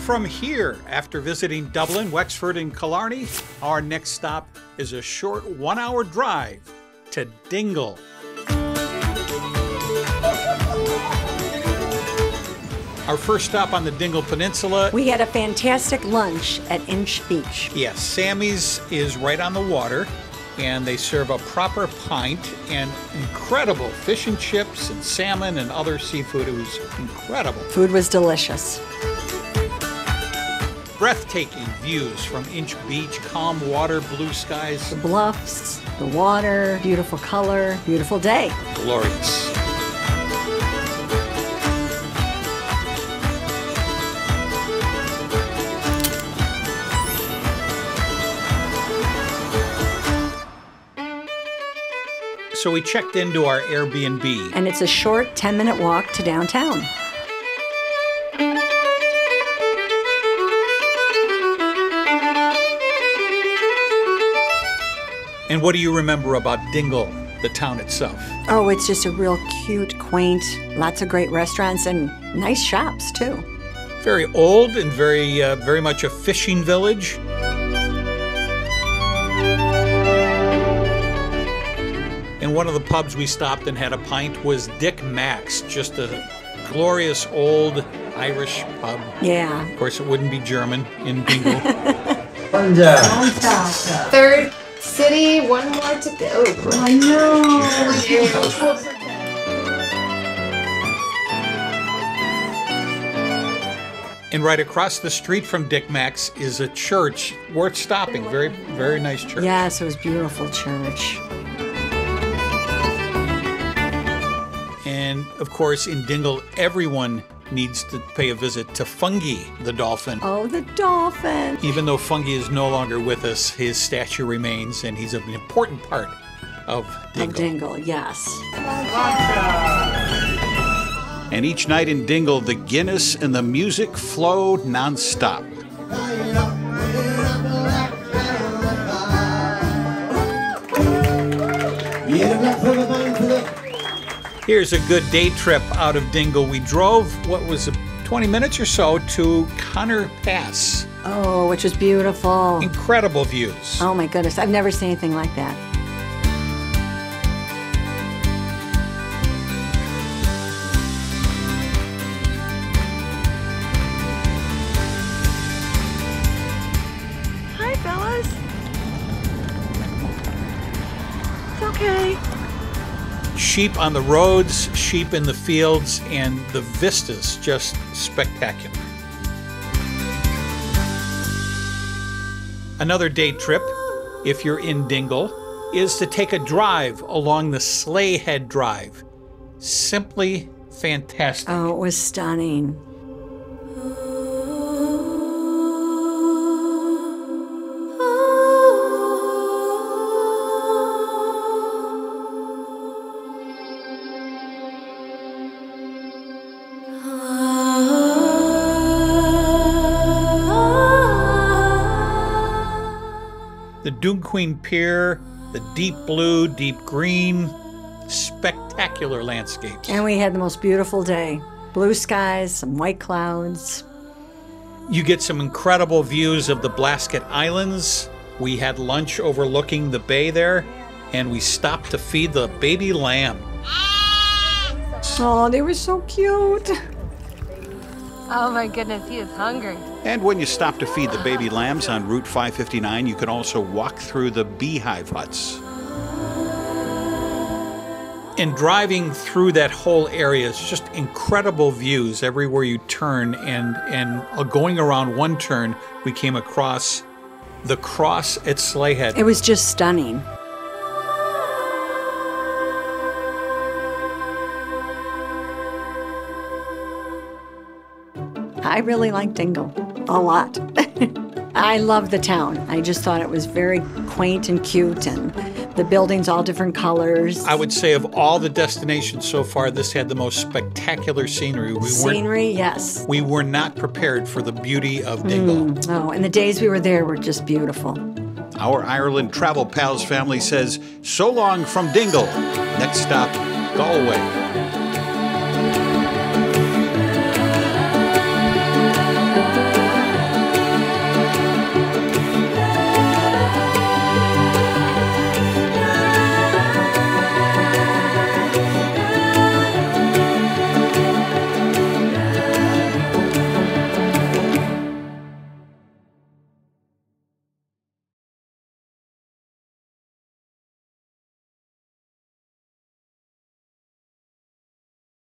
from here, after visiting Dublin, Wexford, and Killarney, our next stop is a short 1-hour drive to Dingle. Our first stop on the Dingle Peninsula. We had a fantastic lunch at Inch Beach. Yes, Sammy's is right on the water, and they serve a proper pint and incredible fish and chips and salmon and other seafood. It was incredible. Food was delicious. Breathtaking views from Inch Beach, calm water, blue skies. The bluffs, the water, beautiful color, beautiful day. Glorious. So we checked into our Airbnb. And it's a short 10-minute walk to downtown. And what do you remember about Dingle, the town itself? Oh, it's just a real cute, quaint, lots of great restaurants and nice shops too. Very old and very much a fishing village. And one of the pubs we stopped and had a pint was Mack's, just a glorious old Irish pub. Yeah. Of course, it wouldn't be German in Dingle. Third city, one more to go. I know. And right across the street from Mack's is a church worth stopping. Very, very nice church. Yes, it was a beautiful church. And of course, in Dingle, everyone needs to pay a visit to Fungie the Dolphin. Oh, the dolphin. Even though Fungie is no longer with us, his statue remains, and he's an important part of Dingle. Of Dingle, yes. And each night in Dingle, the Guinness and the music flowed nonstop. Here's a good day trip out of Dingle. We drove, 20 minutes or so to Connor Pass. Oh, which was beautiful. Incredible views. Oh my goodness, I've never seen anything like that. Hi, fellas. It's okay. Sheep on the roads, sheep in the fields, and the vistas just spectacular. Another day trip, if you're in Dingle, is to take a drive along the Slea Head Drive. Simply fantastic. Oh, it was stunning. The Doon Queen Pier, the deep blue, deep green, spectacular landscapes. And we had the most beautiful day. Blue skies, some white clouds. You get some incredible views of the Blasket Islands. We had lunch overlooking the bay there, and we stopped to feed the baby lamb. Oh, they were so cute. Oh my goodness, he is hungry. And when you stop to feed the baby lambs on Route 559, you can also walk through the Beehive huts. And driving through that whole area is just incredible views everywhere you turn. And going around one turn, we came across the cross at Slea Head. It was just stunning. I really like Dingle a lot. I love the town. I just thought it was very quaint and cute, and the buildings all different colors. I would say of all the destinations so far, this had the most spectacular scenery. Scenery, yes. We were not prepared for the beauty of Dingle. Oh, and the days we were there were just beautiful. Our Ireland Travel Pals family says, so long from Dingle. Next stop, Galway.